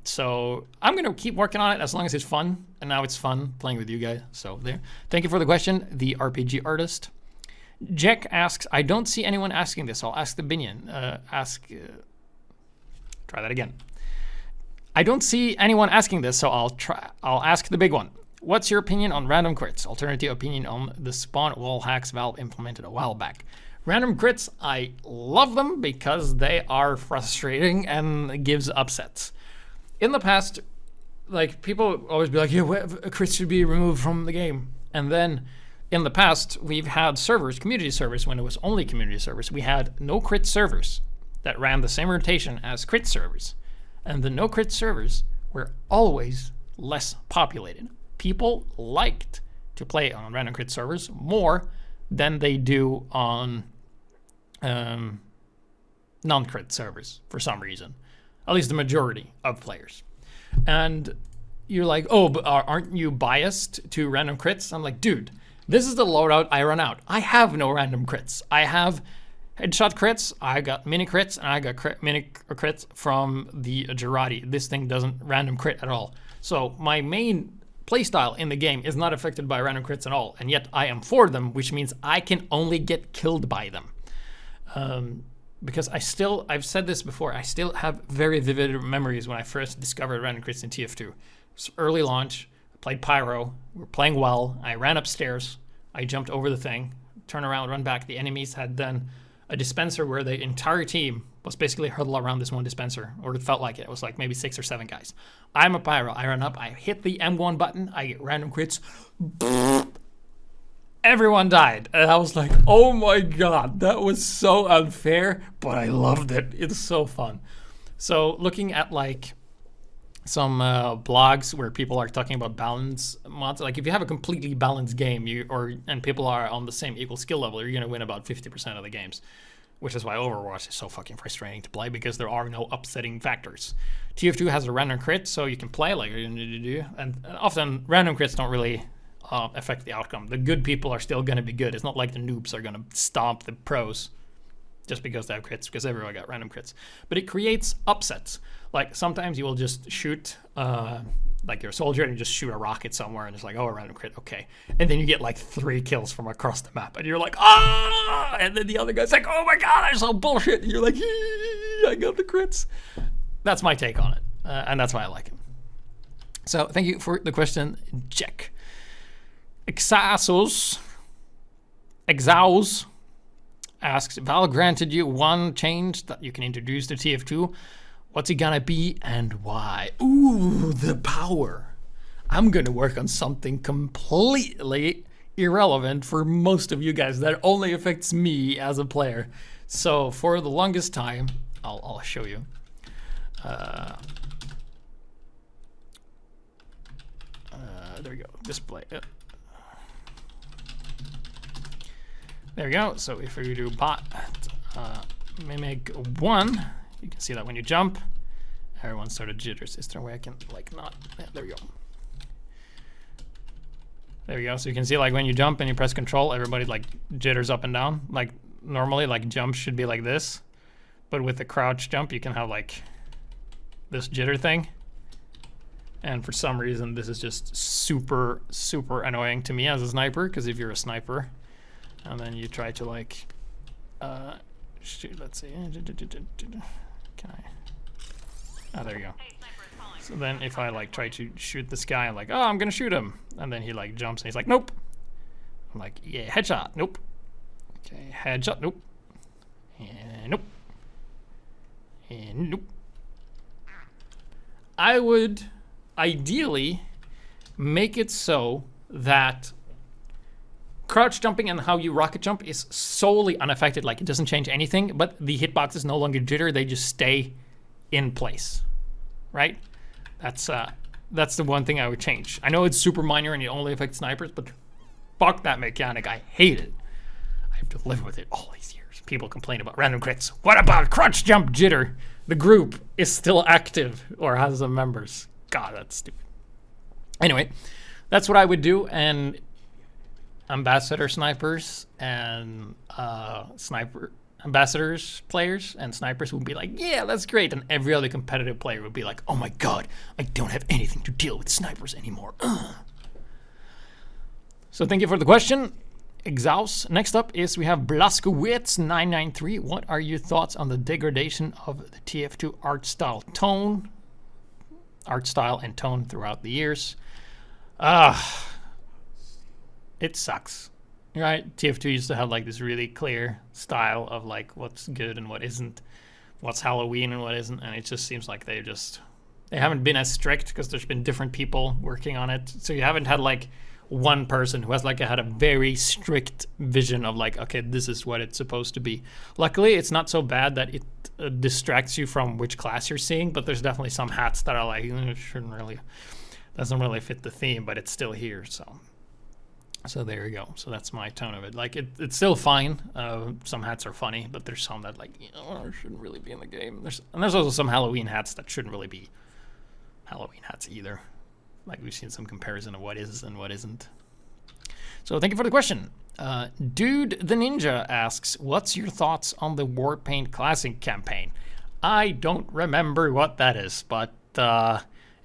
So I'm gonna keep working on it as long as it's fun, and now it's fun playing with you guys. So there. Thank you for the question, the RPG artist. Jack asks, I don't see anyone asking this. I'll ask the Binion. Try that again. I don't see anyone asking this, so I'll ask the big one. What's your opinion on random crits? Alternative opinion on the spawn wall hacks Valve implemented a while back. Random crits, I love them because they are frustrating and gives upsets. In the past, like people always be like, yeah, crits should be removed from the game. And then in the past, we've had servers, community servers, when it was only community servers. We had no crit servers that ran the same rotation as crit servers. And the no crit servers were always less populated. People liked to play on random crit servers more than they do on non-crit servers for some reason. At least the majority of players. And you're like, oh, but aren't you biased to random crits? I'm like, dude, this is the loadout I run out. I have no random crits. I have headshot crits, I got mini crits, and I got mini crits from the Girardi. This thing doesn't random crit at all. So my main playstyle in the game is not affected by random crits at all, and yet I am for them, which means I can only get killed by them. Because I've said this before, I still have very vivid memories when I first discovered random crits in TF2. It was early launch, I played pyro, we were playing well, I ran upstairs, I jumped over the thing, turn around, run back. The enemies had then a dispenser where the entire team was basically huddled around this one dispenser, or it felt like it. It was like maybe 6 or 7 guys. I'm a pyro, I run up, I hit the M1 button, I get random crits, everyone died. And I was like, oh my god, that was so unfair, but I loved it. It's so fun. So looking at like some blogs where people are talking about balance mods, like if you have a completely balanced game and people are on the same equal skill level, you're going to win about 50% of the games, which is why Overwatch is so fucking frustrating to play, because there are no upsetting factors. TF2 has a random crit, so you can play like and often random crits don't really affect the outcome. The good people are still going to be good. It's not like the noobs are going to stomp the pros just because they have crits, because everyone got random crits. But it creates upsets. Like sometimes you will just shoot like you're a soldier and you just shoot a rocket somewhere and it's like, oh, a random crit, okay. And then you get like 3 kills from across the map and you're like, ah! And then the other guy's like, oh my god, I'm so bullshit. And you're like, I got the crits. That's my take on it. And that's why I like it. So thank you for the question, Jack. Exaus asks, Valve granted you one change that you can introduce to TF2. What's it gonna be and why? Ooh, the power. I'm gonna work on something completely irrelevant for most of you guys that only affects me as a player. So for the longest time, I'll show you. There we go, display. There we go. So if we do bot mimic 1, you can see that when you jump, everyone sort of jitters. Is there a way I can like not? Yeah, there we go. There we go. So you can see like when you jump and you press control, everybody like jitters up and down. Like normally like jump should be like this, but with the crouch jump you can have like this jitter thing. And for some reason this is just super annoying to me as a sniper, because if you're a sniper and then you try to like shoot, let's see, can I, oh there you go. So then if I like try to shoot this guy, I'm like, oh, I'm gonna shoot him, and then he like jumps and he's like, nope. I'm like, yeah, headshot, nope. Okay, headshot, nope. And nope. And nope. I would ideally make it so that crouch jumping and how you rocket jump is solely unaffected, like it doesn't change anything, but the hitboxes no longer jitter, they just stay in place, right? That's the one thing I would change. I know it's super minor and it only affects snipers, but fuck that mechanic, I hate it. I have to live with it all these years. People complain about random crits. What about crouch jump jitter? The group is still active or has some members. God, that's stupid. Anyway, that's what I would do, and ambassador snipers and sniper ambassadors players and snipers would be like, yeah, that's great, and every other competitive player would be like, oh my god, I don't have anything to deal with snipers anymore. So thank you for the question, Exhaust. Next up is we have Blaskowitz993. What are your thoughts on the degradation of the TF2 art style and tone throughout the years? It sucks, right? TF2 used to have like this really clear style of like what's good and what isn't, what's Halloween and what isn't, and it just seems like they haven't been as strict because there's been different people working on it. So you haven't had like one person who has like had a very strict vision of like, okay, this is what it's supposed to be. Luckily, it's not so bad that it distracts you from which class you're seeing, but there's definitely some hats that are like, it shouldn't really, doesn't really fit the theme, but it's still here. So there you go. So that's my tone of it. Like it's still fine. Some hats are funny, but there's some that like, shouldn't really be in the game. There's also some Halloween hats that shouldn't really be Halloween hats either. Like we've seen some comparison of what is and what isn't. So thank you for the question. Dude the Ninja asks, what's your thoughts on the Warpaint Classic campaign? I don't remember what that is, but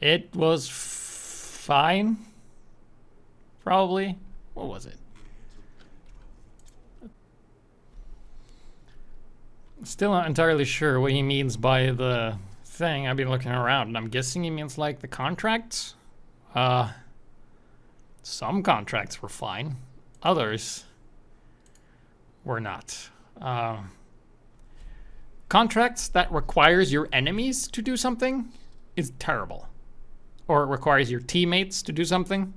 it was fine. Probably. What was it? Still not entirely sure what he means by the thing. I've been looking around, and I'm guessing he means like the contracts. Some contracts were fine. Others were not. Contracts that requires your enemies to do something is terrible. Or it requires your teammates to do something.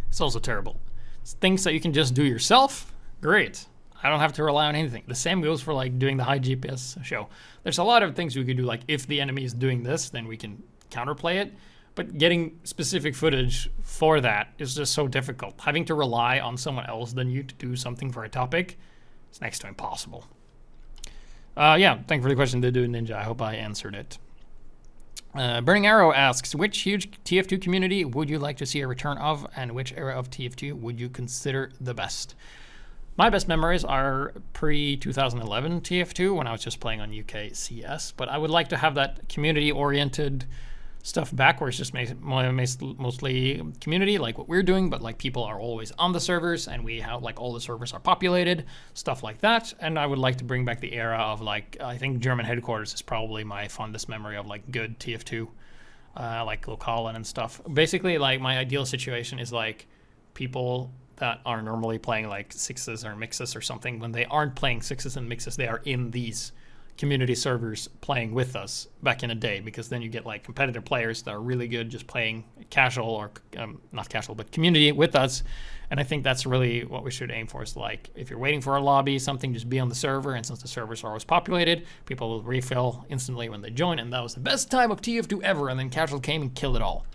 It's also terrible. It's things that you can just do yourself. Great. I don't have to rely on anything. The same goes for like doing the HiGPS show. There's a lot of things we can do. Like if the enemy is doing this, then we can counterplay it. But getting specific footage for that is just so difficult. Having to rely on someone else than you to do something for a topic is next to impossible. Yeah, thank you for the question, the Dude Ninja. I hope I answered it. Burning Arrow asks, which huge TF2 community would you like to see a return of, and which era of TF2 would you consider the best? My best memories are pre-2011 TF2 when I was just playing on UK CS, but I would like to have that community-oriented stuff back where it's just mostly community, like what we're doing, but like people are always on the servers and we have like all the servers are populated, stuff like that. And I would like to bring back the era of like, I think German headquarters is probably my fondest memory of like good TF2, like Lokalen and stuff. Basically, like my ideal situation is like people that are normally playing like sixes or mixes or something, when they aren't playing sixes and mixes, they are in these community servers playing with us back in the day, because then you get like competitive players that are really good just playing casual or not casual but community with us. And I think that's really what we should aim for, is like if you're waiting for a lobby, something, just be on the server, and since the servers are always populated, people will refill instantly when they join, and that was the best time of TF2 ever, and then casual came and killed it all.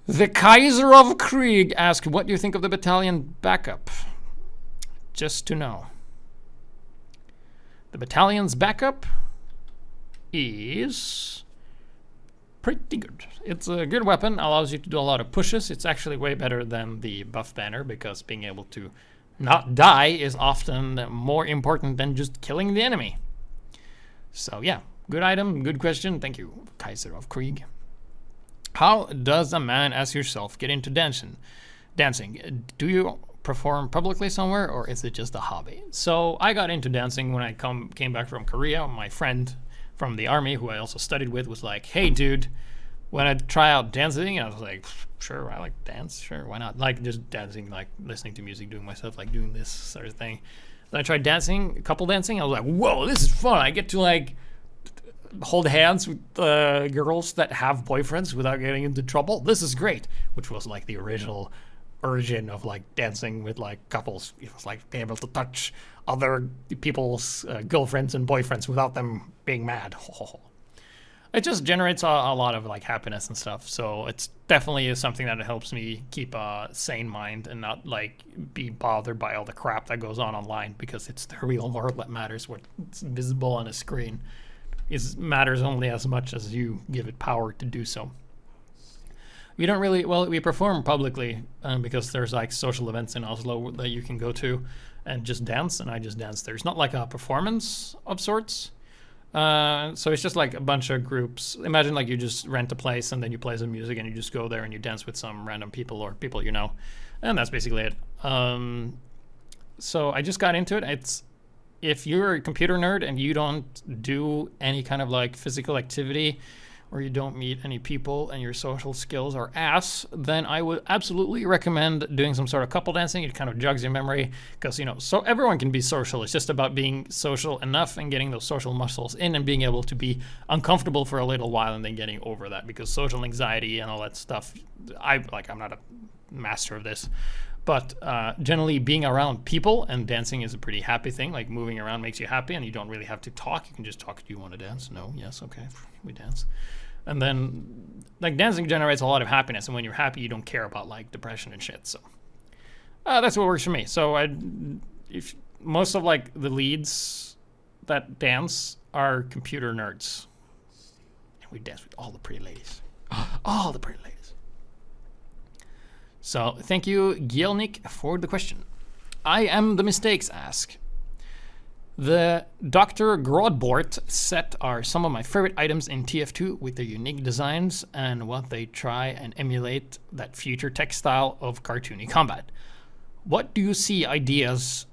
The Kaiser of Krieg asked, what do you think of the battalion backup? Just to know. The battalion's backup is pretty good. It's a good weapon, allows you to do a lot of pushes. It's actually way better than the buff banner, because being able to not die is often more important than just killing the enemy. So yeah, good item, good question. Thank you, Kaiser of Krieg. How does a man as yourself get into dancing? Do you perform publicly somewhere, or is it just a hobby? So I got into dancing when I came back from Korea. My friend from the army, who I also studied with, was like, hey dude, wanna try out dancing? And I was like, sure, I like dance, sure, why not? Like just dancing, like listening to music, doing myself, like doing this sort of thing. Then I tried dancing, couple dancing. I was like, whoa, this is fun. I get to like hold hands with girls that have boyfriends without getting into trouble. This is great. Which was like the original origin of like dancing with like couples. It was like being able to touch other people's girlfriends and boyfriends without them being mad. It just generates a lot of like happiness and stuff. So it's definitely something that helps me keep a sane mind and not like be bothered by all the crap that goes on online, because it's the real world that matters. What's visible on a screen matters only as much as you give it power to do so. We don't really, well, we perform publicly because there's like social events in Oslo that you can go to and just dance, and I just dance there. It's not like a performance of sorts. So it's just like a bunch of groups. Imagine like you just rent a place and then you play some music and you just go there and you dance with some random people or people you know. And that's basically it. So I just got into it. If you're a computer nerd and you don't do any kind of like physical activity or you don't meet any people and your social skills are ass, then I would absolutely recommend doing some sort of couple dancing. It kind of jogs your memory because, you know, so everyone can be social. It's just about being social enough and getting those social muscles in and being able to be uncomfortable for a little while and then getting over that, because social anxiety and all that stuff, I'm not a master of this, but generally being around people and dancing is a pretty happy thing. Like moving around makes you happy and you don't really have to talk. You can just talk. Do you want to dance? No? Yes? Okay. We dance. And then, like, dancing generates a lot of happiness, and when you're happy, you don't care about, like, depression and shit, so. That's what works for me. So, if most of, like, the leads that dance are computer nerds. And we dance with all the pretty ladies. All the pretty ladies. So, thank you, Gielnik, for the question. I am the mistakes ask. The Dr. Grodbort set are some of my favorite items in TF2 with their unique designs and what they try and emulate that future tech style of cartoony combat. What do you see ideas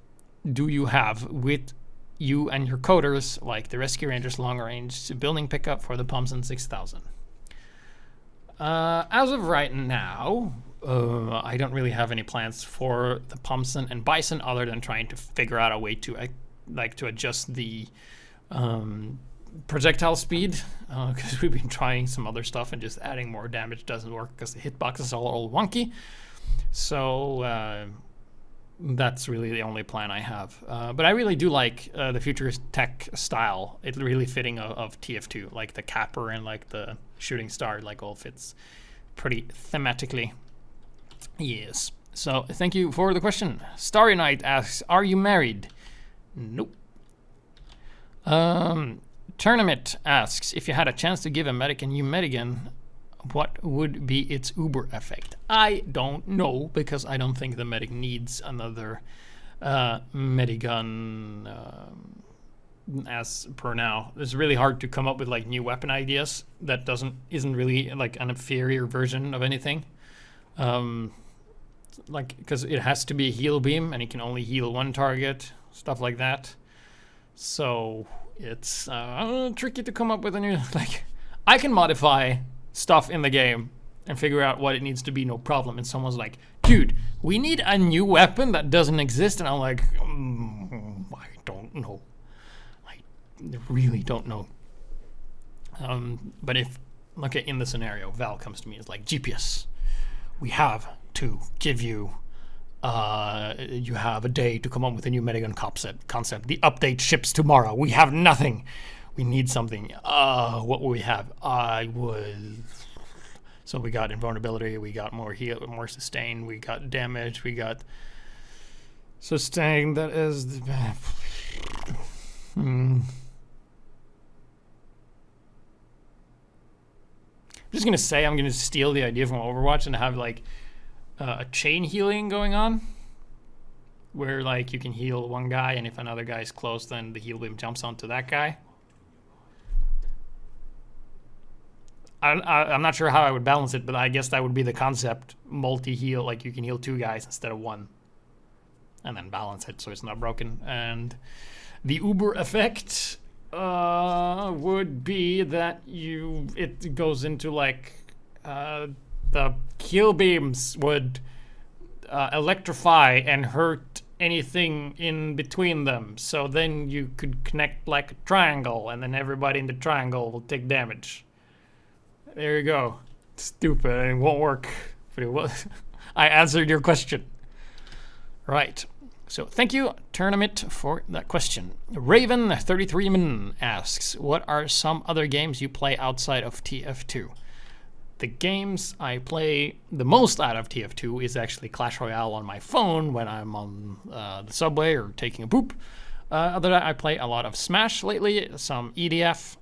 do you have with you and your coders, like the Rescue Rangers long range building pickup for the Pumpson 6000? As of right now, I don't really have any plans for the Pumpson and Bison other than trying to figure out a way to to adjust the projectile speed, because we've been trying some other stuff and just adding more damage doesn't work because the hitboxes are all wonky. So that's really the only plan I have. But I really do like the futurist tech style. It's really fitting of TF2, like the capper and like the shooting star, like all fits pretty thematically. Yes. So thank you for the question. Starry Night asks, are you married? Nope. Tournament asks, if you had a chance to give a medic a new medigun, what would be its Uber effect? I don't know, because I don't think the medic needs another medigun as per now. It's really hard to come up with like new weapon ideas that isn't really like an inferior version of anything. Like, because it has to be a heal beam and it can only heal one target, stuff like that. So it's tricky to come up with a new, like, I can modify stuff in the game and figure out what it needs to be, no problem. And someone's like, dude, we need a new weapon that doesn't exist. And I'm like, I don't know. I really don't know. But if, okay, in the scenario, Val comes to me and is like, GPS, we have to give you, you have a day to come up with a new medigun concept. The update ships tomorrow. We have nothing. We need something. What will we have? So we got invulnerability, we got more heal, more sustain, we got damage, we got sustain. That is I'm just gonna say I'm gonna steal the idea from Overwatch and have like a chain healing going on, where like you can heal one guy, and if another guy is close, then the heal beam jumps onto that guy. I'm not sure how I would balance it, but I guess that would be the concept. Multi-heal, like you can heal two guys instead of one. And then balance it so it's not broken. And the Uber effect would be that it goes into like the heal beams would electrify and hurt anything in between them. So then you could connect like a triangle, and then everybody in the triangle will take damage. There you go. Stupid, and it won't work. But it was. I answered your question. Right. So thank you, Tournament, for that question. Raven33min asks, what are some other games you play outside of TF2? The games I play the most out of TF2 is actually Clash Royale on my phone when I'm on the subway or taking a poop. Other than that, I play a lot of Smash lately, some EDF.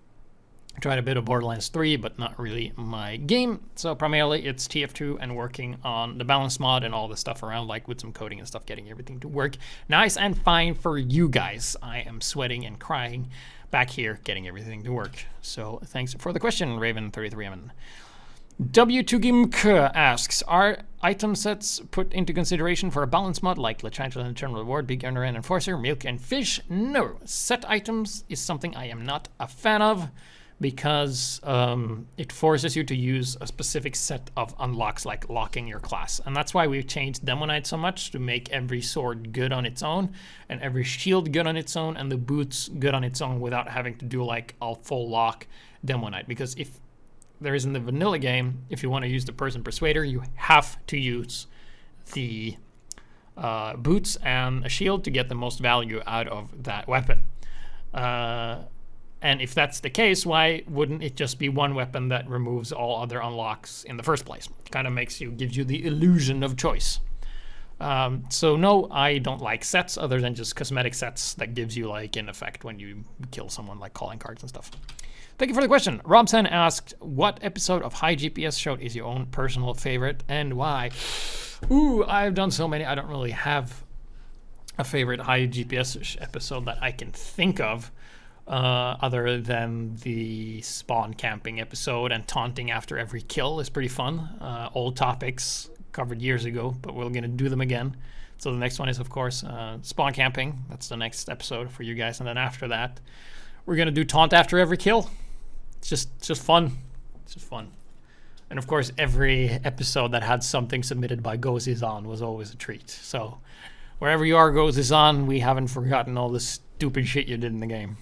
I tried a bit of Borderlands 3, but not really my game. So primarily it's TF2 and working on the balance mod and all the stuff around, like with some coding and stuff, getting everything to work nice and fine for you guys. I am sweating and crying back here, getting everything to work. So thanks for the question, Raven33M. W2Gimk asks, are item sets put into consideration for a balance mod like Lechantula and Terminal Reward, Big Gunner and Enforcer, Milk and Fish? No. Set items is something I am not a fan of, because it forces you to use a specific set of unlocks, like locking your class. And that's why we've changed Demo Knight so much, to make every sword good on its own, and every shield good on its own, and the boots good on its own, without having to do like a full lock Demo Knight. Because if there is in the vanilla game, if you want to use the Person Persuader, you have to use the boots and a shield to get the most value out of that weapon. And if that's the case, why wouldn't it just be one weapon that removes all other unlocks in the first place? Kind of gives you the illusion of choice. So no, I don't like sets other than just cosmetic sets that gives you like an effect when you kill someone, like calling cards and stuff. Thank you for the question. Robson asked, what episode of HiGPS show is your own personal favorite and why? Ooh, I've done so many. I don't really have a favorite HiGPS episode that I can think of. Other than the spawn camping episode, and taunting after every kill is pretty fun. Old topics covered years ago, but we're going to do them again. So the next one is, of course, spawn camping. That's the next episode for you guys. And then after that, we're going to do taunt after every kill. It's just fun. It's just fun. And of course, every episode that had something submitted by Goes Is On was always a treat. So wherever you are, Goes Is On, we haven't forgotten all the stupid shit you did in the game.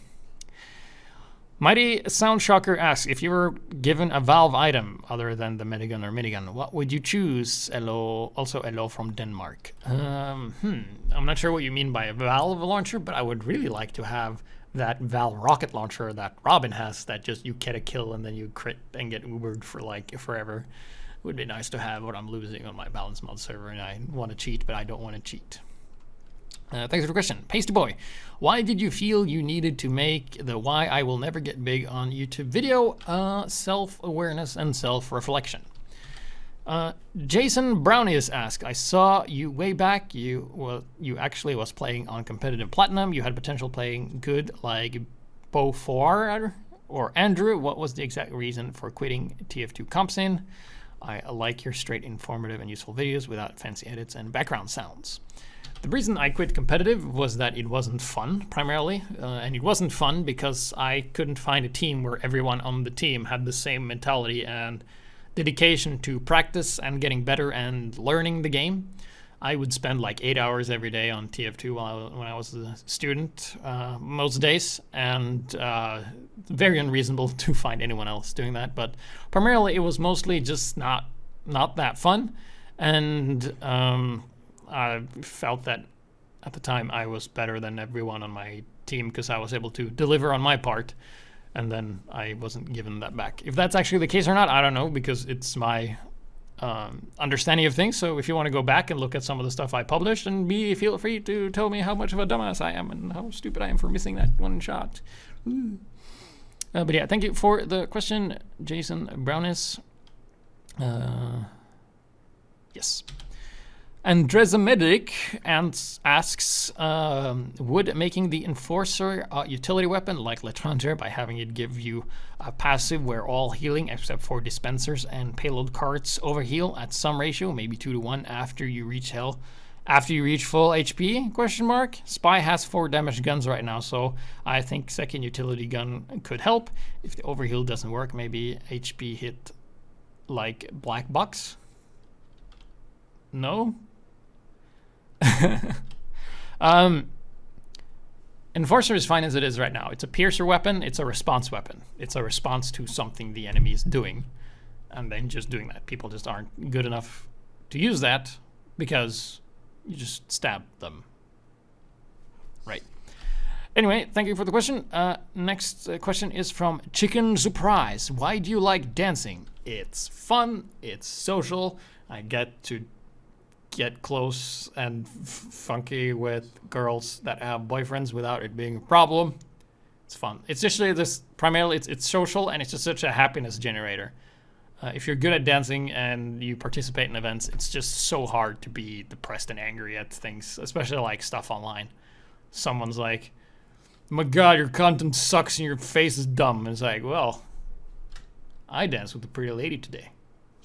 Mighty Sound Shocker asks, if you were given a Valve item other than the minigun or minigun, what would you choose? Hello, also hello from Denmark. I'm not sure what you mean by a Valve launcher, but I would really like to have that Valve rocket launcher that Robin has, that just you get a kill and then you crit and get Ubered for like forever. It would be nice to have what I'm losing on my balance mod server, and I want to cheat, but I don't want to cheat. Thanks for the question. Pasty Boy, why did you feel you needed to make the Why I Will Never Get Big on YouTube video? Self-awareness and self-reflection. Jason Brownies asked, I saw you way back. You actually was playing on competitive platinum. You had potential playing good like Beaufort or Andrew. What was the exact reason for quitting TF2 Compsin? I like your straight, informative, and useful videos without fancy edits and background sounds. The reason I quit competitive was that it wasn't fun, primarily. And it wasn't fun because I couldn't find a team where everyone on the team had the same mentality and dedication to practice and getting better and learning the game. I would spend like 8 hours every day on TF2 when I was a student most days, and very unreasonable to find anyone else doing that. But primarily it was mostly just not that fun, and I felt that at the time I was better than everyone on my team because I was able to deliver on my part, and then I wasn't given that back. If that's actually the case or not, I don't know, because it's my understanding of things. So if you want to go back and look at some of the stuff I published, and feel free to tell me how much of a dumbass I am and how stupid I am for missing that one shot. But yeah, thank you for the question, Jason Brownis. Yes. Andrezamedic asks, would making the Enforcer a utility weapon like L'Étranger by having it give you a passive where all healing except for dispensers and payload carts overheal at some ratio, maybe 2-to-1 after you reach full HP? Spy has 4 damaged guns right now, so I think second utility gun could help. If the overheal doesn't work, maybe HP hit like Black Box? No? Enforcer is fine as it is right now. It's a piercer weapon. It's a response weapon. It's a response to something the enemy is doing, and then just doing that. People just aren't good enough to use that because you just stab them. Right. Anyway, thank you for the question. Next question is from Chicken Surprise. Why do you like dancing? It's fun. It's social. I get to get close and funky with girls that have boyfriends without it being a problem. It's fun. It's just this primarily it's social, and it's just such a happiness generator. If you're good at dancing and you participate in events, it's just so hard to be depressed and angry at things, especially like stuff online. Someone's like, oh my god, your content sucks and your face is dumb. And it's like, well, I danced with a pretty lady today.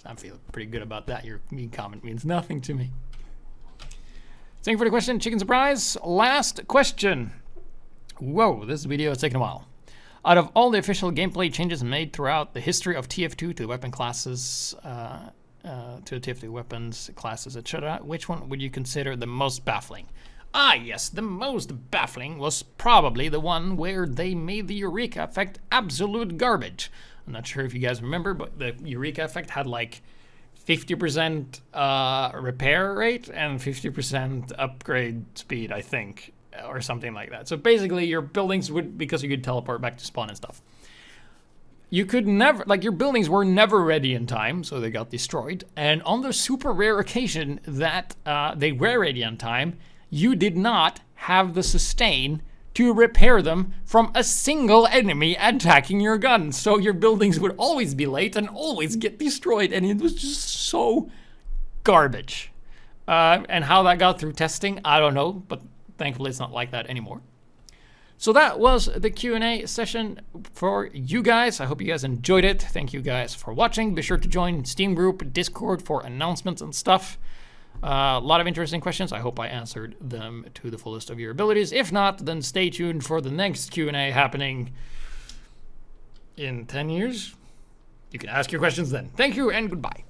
I'm feeling pretty good about that. Your mean comment means nothing to me. Thank you for the question, Chicken Surprise. Last question. Whoa, this video is taking a while. Out of all the official gameplay changes made throughout the history of TF2 to the weapon classes, to the TF2 weapons, classes, etc., which one would you consider the most baffling? Ah, yes, the most baffling was probably the one where they made the Eureka effect absolute garbage. I'm not sure if you guys remember, but the Eureka effect had like 50% repair rate and 50% upgrade speed, I think, or something like that. So basically your buildings would, because you could teleport back to spawn and stuff, you could never, like your buildings were never ready in time, so they got destroyed. And on the super rare occasion that they were ready in time, you did not have the sustain to repair them from a single enemy attacking your gun. So your buildings would always be late and always get destroyed, and it was just so garbage. And how that got through testing, I don't know, but thankfully it's not like that anymore. So that was the Q&A session for you guys. I hope you guys enjoyed it. Thank you guys for watching. Be sure to join Steam group, Discord for announcements and stuff. A lot of interesting questions. I hope I answered them to the fullest of your abilities. If not, then stay tuned for the next Q&A happening in 10 years. You can ask your questions then. Thank you and goodbye.